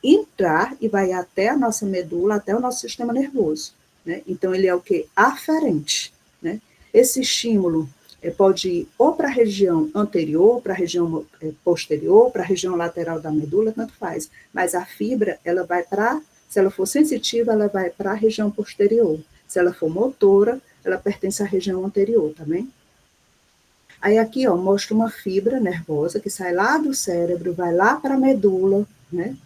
entrar e vai até a nossa medula, até o nosso sistema nervoso, né? Então, ele é o quê? Aferente, né? Esse estímulo pode ir ou para a região anterior, para a região posterior, para a região lateral da medula, tanto faz. Mas a fibra, ela vai para, se ela for sensitiva, ela vai para a região posterior. Se ela for motora, ela pertence à região anterior, tá bem? Aí aqui, ó, mostra uma fibra nervosa que sai lá do cérebro, vai lá para a medula, né?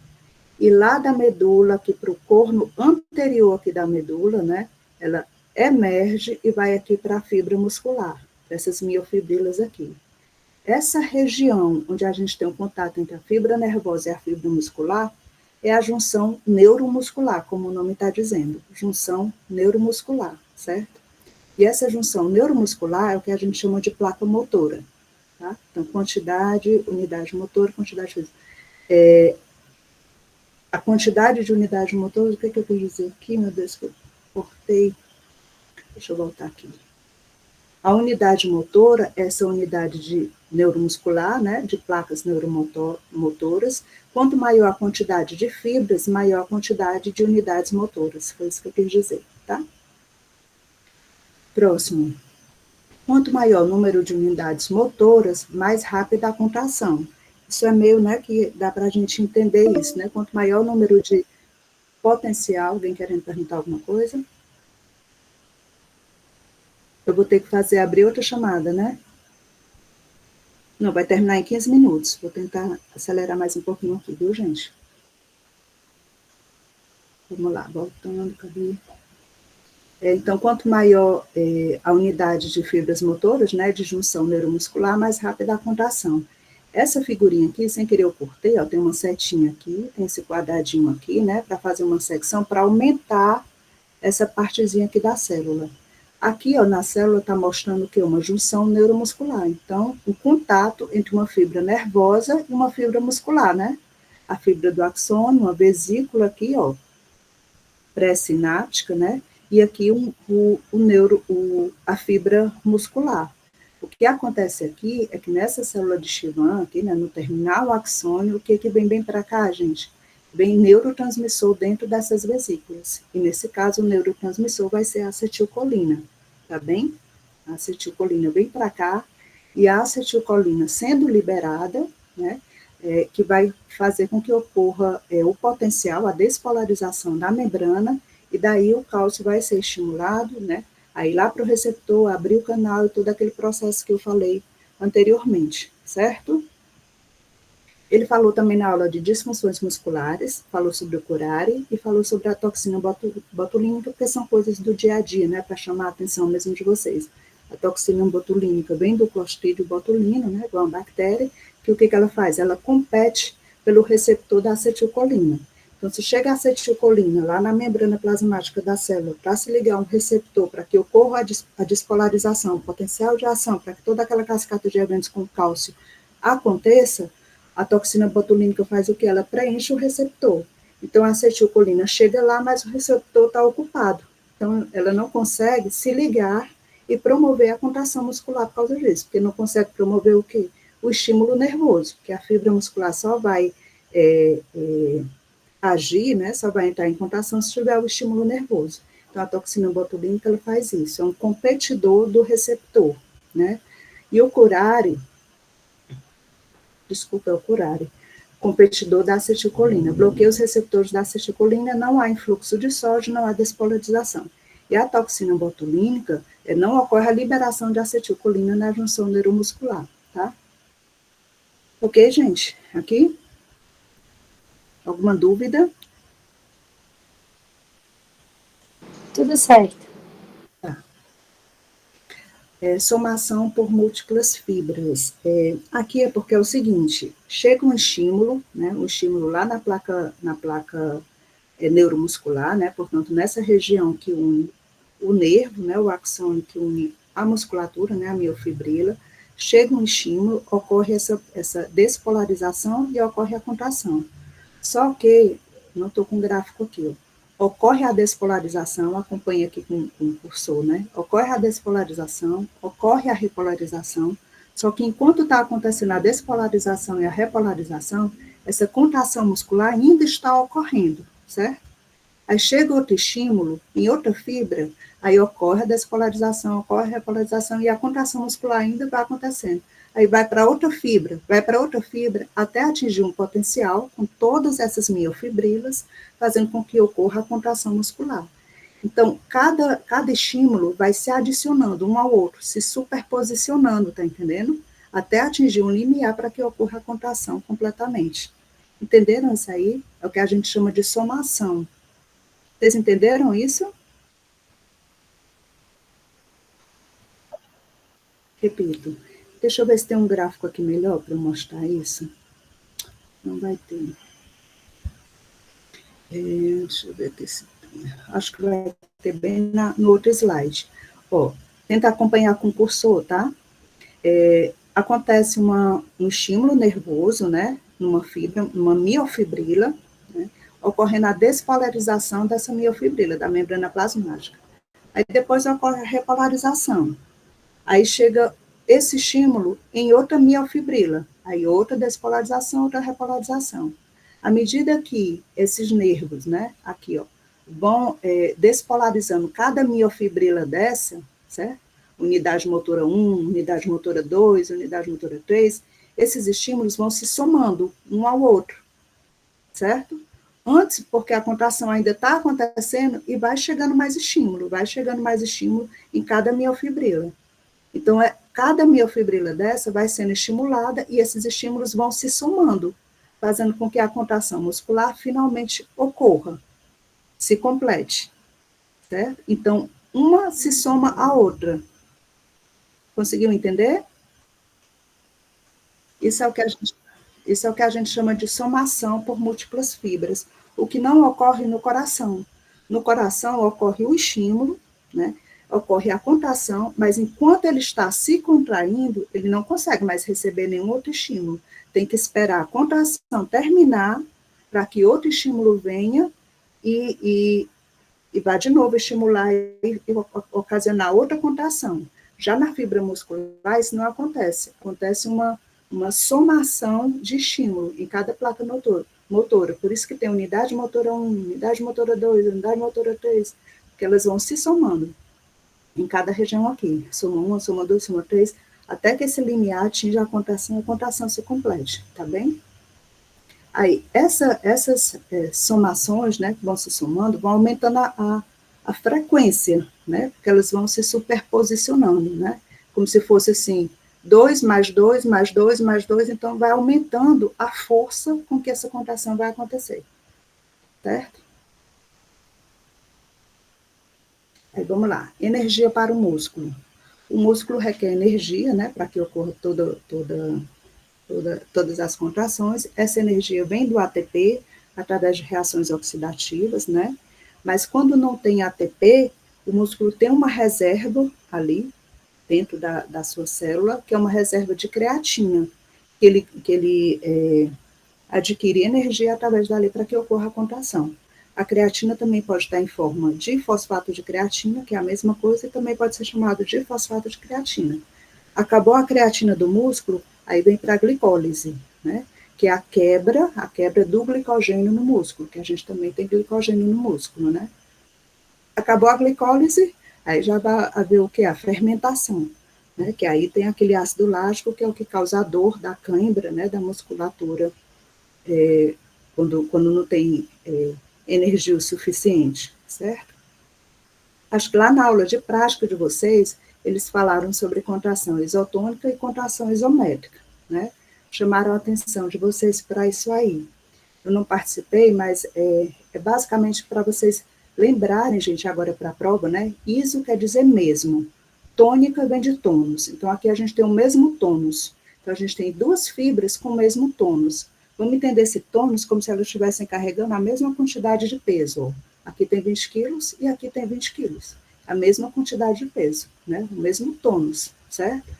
E lá da medula, aqui para o corno anterior aqui da medula, né? Ela emerge e vai aqui para a fibra muscular, essas miofibrilas aqui. essa região onde a gente tem um contato entre a fibra nervosa e a fibra muscular é a junção neuromuscular, como o nome está dizendo, junção neuromuscular, certo? E essa junção neuromuscular é o que a gente chama de placa motora, tá? Então, quantidade, unidade motora, quantidade física. A quantidade de unidade motora, o que eu quis dizer aqui, meu Deus, que eu cortei. Deixa eu voltar aqui. A unidade motora, essa unidade de neuromuscular, né, de placas neuromotoras, quanto maior a quantidade de fibras, maior a quantidade de unidades motoras. Foi isso que eu quis dizer, tá? Próximo. Quanto maior o número de unidades motoras, mais rápida a contração. Isso é meio, né, que dá para a gente entender isso, né? Quanto maior o número de potencial, alguém querendo perguntar alguma coisa? Eu vou ter que abrir outra chamada, né? Não, vai terminar em 15 minutos. Vou tentar acelerar mais um pouquinho aqui, viu, gente? Vamos lá, voltando, cadê? Então, quanto maior a unidade de fibras motoras, né, de junção neuromuscular, mais rápida a contração. Essa figurinha aqui, sem querer eu cortei, ó, tem uma setinha aqui, tem esse quadradinho aqui, né, para fazer uma secção, para aumentar essa partezinha aqui da célula. Aqui, ó, na célula está mostrando o quê? Uma junção neuromuscular. Então, o contato entre uma fibra nervosa e uma fibra muscular, né? A fibra do axônio, uma vesícula aqui, ó, pré-sináptica, né? E aqui a fibra muscular. O que acontece aqui é que nessa célula de Schwann, aqui, né, no terminal axônio, o que vem bem para cá, gente? Vem neurotransmissor dentro dessas vesículas. E nesse caso, o neurotransmissor vai ser a acetilcolina, tá bem? A acetilcolina vem para cá, e a acetilcolina sendo liberada, né, que vai fazer com que ocorra o potencial, a despolarização da membrana, e daí o cálcio vai ser estimulado, né, aí lá para o receptor, abrir o canal e todo aquele processo que eu falei anteriormente, certo? Ele falou também na aula de disfunções musculares, falou sobre o curare e falou sobre a toxina botulínica, porque são coisas do dia a dia, né, para chamar a atenção mesmo de vocês. A toxina botulínica vem do Clostridium botulino, né, de uma bactéria, que o que ela faz? Ela compete pelo receptor da acetilcolina. Então, se chega a acetilcolina lá na membrana plasmática da célula para se ligar a um receptor para que ocorra a despolarização, o potencial de ação, para que toda aquela cascata de eventos com cálcio aconteça, a toxina botulínica faz o que? Ela preenche o receptor. Então, a acetilcolina chega lá, mas o receptor está ocupado. Então, ela não consegue se ligar e promover a contração muscular por causa disso, porque não consegue promover o quê? O estímulo nervoso, que a fibra muscular só vai agir, né, só vai entrar em contração se tiver o estímulo nervoso. Então, a toxina botulínica, ela faz isso, é um competidor do receptor, né? E o curare, é o curare, competidor da acetilcolina. Bloqueia os receptores da acetilcolina, não há influxo de sódio, não há despolarização. E a toxina botulínica, não ocorre a liberação de acetilcolina na junção neuromuscular, tá? Ok, gente? Aqui? Alguma dúvida? Tudo certo. Tá. Somação por múltiplas fibras. Aqui é porque é o seguinte, chega um estímulo, né, um estímulo lá na placa neuromuscular, né, portanto, nessa região que une o nervo, né, o axônio que une a musculatura, né, a miofibrila, chega um estímulo, ocorre essa despolarização e ocorre a contração. Só que, não estou com gráfico aqui, ocorre a despolarização, acompanha aqui com o cursor, né? Ocorre a despolarização, ocorre a repolarização, só que enquanto está acontecendo a despolarização e a repolarização, essa contração muscular ainda está ocorrendo, certo? Aí chega outro estímulo, em outra fibra, aí ocorre a despolarização, ocorre a repolarização e a contração muscular ainda vai acontecendo. Aí vai para outra fibra, até atingir um potencial com todas essas miofibrilas, fazendo com que ocorra a contração muscular. Então, cada estímulo vai se adicionando um ao outro, se superposicionando, tá entendendo? Até atingir um limiar para que ocorra a contração completamente. Entenderam isso aí? É o que a gente chama de somação. Vocês entenderam isso? Repito. Deixa eu ver se tem um gráfico aqui melhor para mostrar isso. Não vai ter. Deixa eu ver se tem. Acho que vai ter bem no outro slide. Ó, tenta acompanhar com o cursor, tá? Acontece um estímulo nervoso, né? Numa miofibrila, né, ocorrendo a despolarização dessa miofibrila, da membrana plasmática. Aí depois ocorre a repolarização. Aí chega esse estímulo em outra miofibrila, aí outra despolarização, outra repolarização. À medida que esses nervos, né, aqui, ó, vão despolarizando cada miofibrila dessa, certo? Unidade motora 1, unidade motora 2, unidade motora 3, esses estímulos vão se somando um ao outro, certo? Antes, porque a contração ainda está acontecendo e vai chegando mais estímulo em cada miofibrila. Então, cada miofibrila dessa vai sendo estimulada e esses estímulos vão se somando, fazendo com que a contração muscular finalmente ocorra, se complete, certo? Então, uma se soma à outra. Conseguiu entender? Isso é o que a gente chama de somação por múltiplas fibras, o que não ocorre no coração. No coração ocorre o estímulo, né? Ocorre a contração, mas enquanto ele está se contraindo, ele não consegue mais receber nenhum outro estímulo. Tem que esperar a contração terminar para que outro estímulo venha e vá de novo estimular e ocasionar outra contração. Já na fibra muscular, isso não acontece. Acontece uma somação de estímulo em cada placa motora. Por isso que tem unidade motora 1, unidade motora 2, unidade motora 3, porque elas vão se somando em cada região aqui. Soma 1, soma 2, soma 3, até que esse limiar atinja a contração se complete, tá bem? Aí, essas somações, né, que vão se somando, vão aumentando a frequência, né, porque elas vão se superposicionando, né, como se fosse assim, 2 mais 2 mais 2 mais 2, então vai aumentando a força com que essa contração vai acontecer, certo? Aí vamos lá, energia para o músculo. O músculo requer energia, né, para que ocorra todas as contrações. Essa energia vem do ATP, através de reações oxidativas, né? Mas quando não tem ATP, o músculo tem uma reserva ali, dentro da sua célula, que é uma reserva de creatina, que ele adquire energia através dali para que ocorra a contração. A creatina também pode estar em forma de fosfato de creatina, que é a mesma coisa, e também pode ser chamado de fosfato de creatina. Acabou a creatina do músculo, aí vem para a glicólise, né? Que é a quebra do glicogênio no músculo, que a gente também tem glicogênio no músculo, né? Acabou a glicólise, aí já vai haver o que? A fermentação, né? Que aí tem aquele ácido lático, que é o que causa a dor da cãibra, né? Da musculatura, quando não tem energia o suficiente, certo? Acho que lá na aula de prática de vocês, eles falaram sobre contração isotônica e contração isométrica, né? Chamaram a atenção de vocês para isso aí. Eu não participei, mas é basicamente para vocês lembrarem, gente, agora para a prova, né? Iso quer dizer mesmo. Tônica vem de tônus. Então, aqui a gente tem o mesmo tônus. Então, a gente tem duas fibras com o mesmo tônus. Vamos entender esse tônus como se elas estivessem carregando a mesma quantidade de peso. Ó. Aqui tem 20 quilos e aqui tem 20 quilos. A mesma quantidade de peso, né? O mesmo tônus, certo?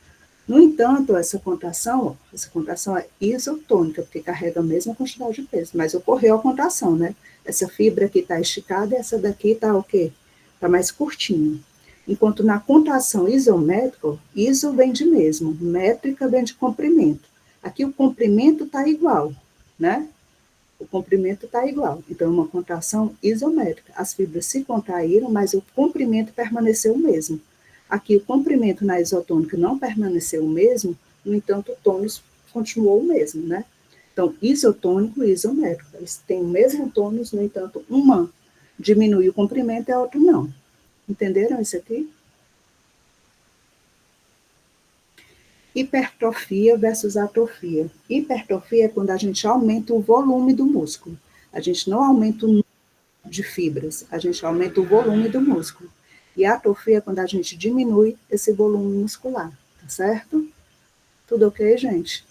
No entanto, essa contração é isotônica, porque carrega a mesma quantidade de peso, mas ocorreu a contração, né? Essa fibra aqui está esticada e essa daqui está o quê? Está mais curtinha. Enquanto na contração isométrica, iso vem de mesmo, métrica vem de comprimento. Aqui o comprimento está igual, né? O comprimento está igual. Então, é uma contração isométrica. As fibras se contraíram, mas o comprimento permaneceu o mesmo. Aqui, o comprimento na isotônica não permaneceu o mesmo, no entanto, o tônus continuou o mesmo, né? Então, isotônico e isométrico. Eles têm o mesmo tônus, no entanto, uma diminui o comprimento e a outra não. Entenderam isso aqui? Hipertrofia versus atrofia. Hipertrofia é quando a gente aumenta o volume do músculo. A gente não aumenta o número de fibras, a gente aumenta o volume do músculo. E a atrofia é quando a gente diminui esse volume muscular, tá certo? Tudo ok, gente?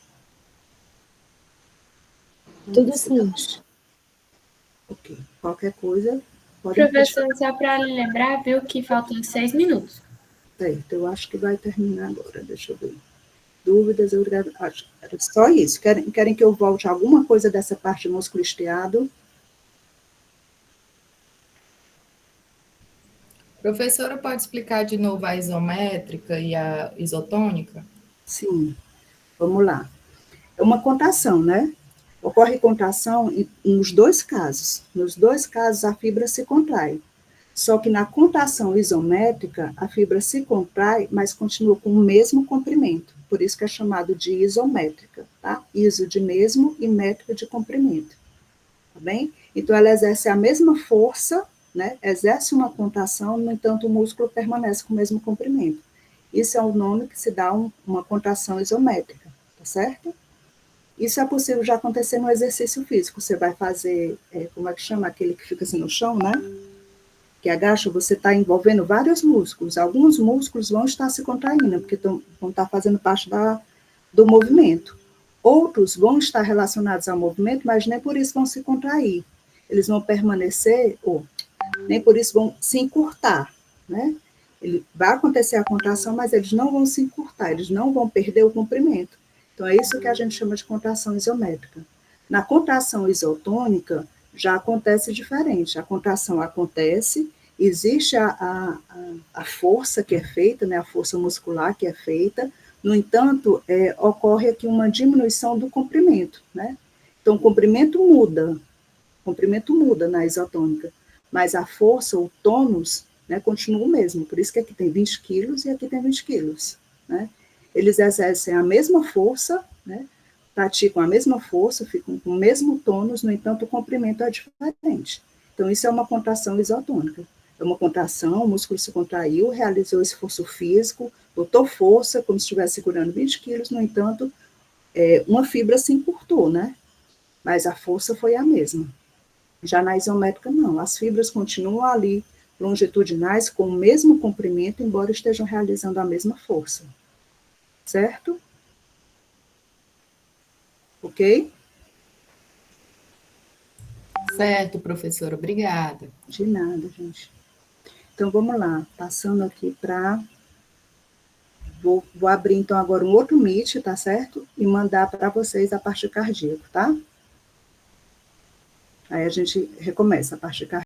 Tudo sim. Ok. Qualquer coisa, pode Professor, só para lhe lembrar, viu, que faltam 6 minutos. Certo, eu acho que vai terminar agora, deixa eu ver. Dúvidas, eu acho que era só isso. Querem que eu volte alguma coisa dessa parte de músculo estriado? Professora, pode explicar de novo a isométrica e a isotônica? Sim, vamos lá. É uma contração, né? Ocorre contração nos dois casos. Nos dois casos, a fibra se contrai. Só que na contração isométrica, a fibra se contrai, mas continua com o mesmo comprimento. Por isso que é chamado de isométrica, tá? Iso de mesmo e métrica de comprimento. Tá bem? Então, ela exerce a mesma força, né? Exerce uma contração, no entanto, o músculo permanece com o mesmo comprimento. Isso é o nome que se dá uma contração isométrica, tá certo? Isso é possível já acontecer no exercício físico. Você vai fazer, como é que chama? Aquele que fica assim no chão, né? Que agacha, você está envolvendo vários músculos. Alguns músculos vão estar se contraindo, porque vão estar fazendo parte do movimento. Outros vão estar relacionados ao movimento, mas nem por isso vão se contrair. Eles vão permanecer, ou nem por isso vão se encurtar, né? Vai acontecer a contração, mas eles não vão se encurtar, eles não vão perder o comprimento. Então, é isso que a gente chama de contração isométrica. Na contração isotônica, já acontece diferente. A contração acontece, existe a força que é feita, né, a força muscular que é feita, no entanto, ocorre aqui uma diminuição do comprimento, né? Então, o comprimento muda na isotônica, mas a força, o tônus, né, continua o mesmo. Por isso que aqui tem 20 quilos e aqui tem 20 quilos, né? Eles exercem a mesma força, né? Praticam a mesma força, ficam com o mesmo tônus, no entanto, o comprimento é diferente. Então, isso é uma contração isotônica. É uma contração, o músculo se contraiu, realizou esforço físico, botou força, como se estivesse segurando 20 quilos, no entanto, uma fibra se encurtou, né? Mas a força foi a mesma. Já na isométrica, não. As fibras continuam ali, longitudinais, com o mesmo comprimento, embora estejam realizando a mesma força. Certo? Ok? Certo, professora, obrigada. De nada, gente. Então, vamos lá. Passando aqui para... Vou abrir, então, agora um outro Meet, tá certo? E mandar para vocês a parte cardíaca, tá? Aí a gente recomeça a parte cardíaca.